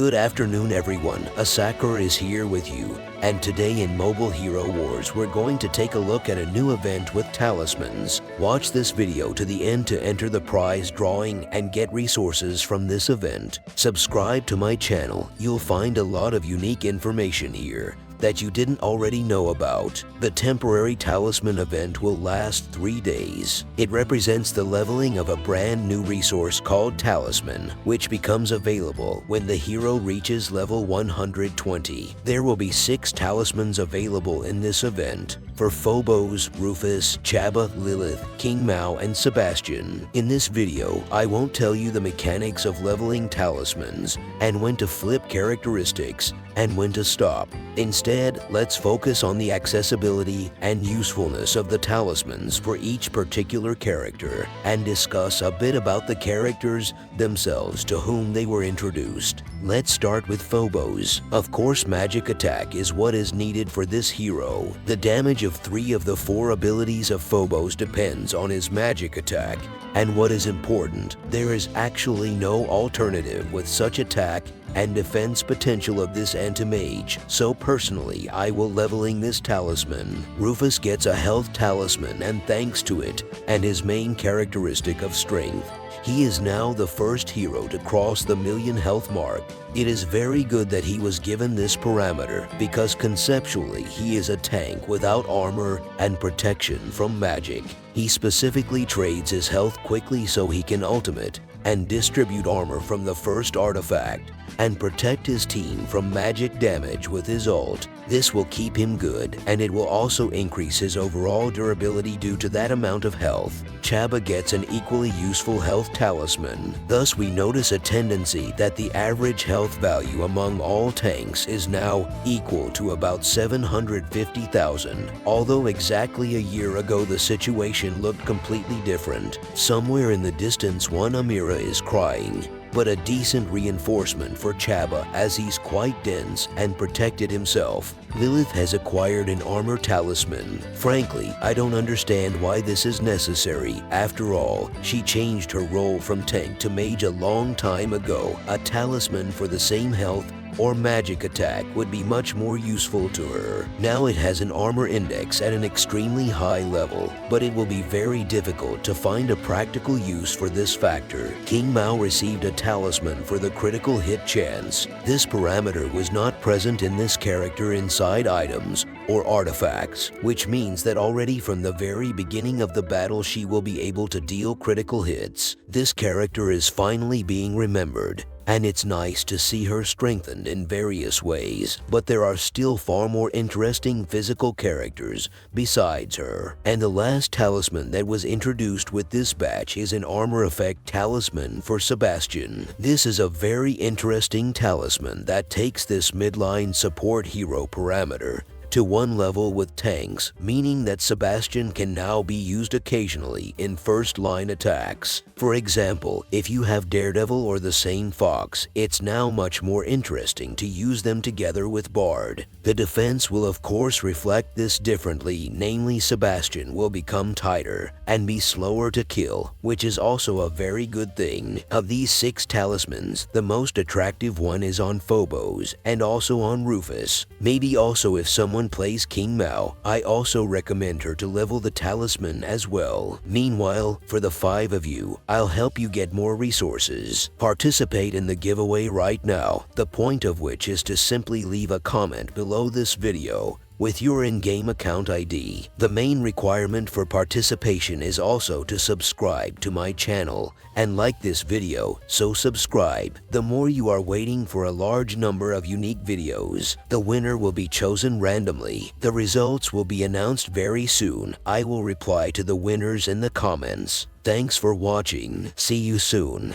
Good afternoon everyone, Asakura is here with you, and today in Mobile Hero Wars we're going to take a look at a new event with Talismans. Watch this video to the end to enter the prize drawing and get resources from this event. Subscribe to my channel, you'll find a lot of unique information here that you didn't already know about. The temporary Talisman event will last 3 days. It represents the leveling of a brand new resource called Talisman, which becomes available when the hero reaches level 120. There will be 6 talismans available in this event for Phobos, Rufus, Chabba, Lilith, Qing Mao and Sebastian. In this video, I won't tell you the mechanics of leveling talismans and when to flip characteristics and when to stop. Instead, let's focus on the accessibility and usefulness of the talismans for each particular character and discuss a bit about the characters themselves to whom they were introduced. Let's start with Phobos. Of course, magic attack is what is needed for this hero. The damage of 3 of the 4 abilities of Phobos depends on his magic attack. And what is important, there is actually no alternative with such attack and defense potential of this anti-mage, so personally I will leveling this talisman. Rufus gets a health talisman and thanks to it and his main characteristic of strength, he is now the first hero to cross the 1,000,000 health mark. It is very good that he was given this parameter because conceptually he is a tank without armor and protection from magic. He specifically trades his health quickly so he can ultimate and distribute armor from the first artifact and protect his team from magic damage with his ult. This will keep him good and it will also increase his overall durability due to that amount of health. Chabba gets an equally useful health talisman. Thus we notice a tendency that the average health value among all tanks is now equal to about 750,000. Although exactly a year ago the situation looked completely different. Somewhere in the distance one Amira is crying, but a decent reinforcement for Chabba as he's quite dense and protected himself. Lilith has acquired an armor talisman. Frankly, I don't understand why this is necessary. After all, she changed her role from tank to mage a long time ago. A talisman for the same health or magic attack would be much more useful to her. Now it has an armor index at an extremely high level, but it will be very difficult to find a practical use for this factor. Qing Mao received a talisman for the critical hit chance. This parameter was not present in this character inside items or artifacts, which means that already from the very beginning of the battle she will be able to deal critical hits. This character is finally being remembered, and it's nice to see her strengthened in various ways, but there are still far more interesting physical characters besides her. And the last talisman that was introduced with this batch is an armor effect talisman for Sebastian. This is a very interesting talisman that takes this midline support hero parameter to one level with tanks, meaning that Sebastian can now be used occasionally in first-line attacks. For example, if you have Daredevil or the same Fox, it's now much more interesting to use them together with Bard. The defense will of course reflect this differently, namely Sebastian will become tighter and be slower to kill, which is also a very good thing. Of these 6 talismans, the most attractive one is on Phobos and also on Rufus. Maybe also if someone plays Qing Mao, I also recommend her to level the talisman as well. Meanwhile, for the 5 of you, I'll help you get more resources. Participate in the giveaway right now, the point of which is to simply leave a comment below this video with your in-game account ID. The main requirement for participation is also to subscribe to my channel and like this video, so subscribe. The more you are waiting for a large number of unique videos, the winner will be chosen randomly. The results will be announced very soon. I will reply to the winners in the comments. Thanks for watching. See you soon.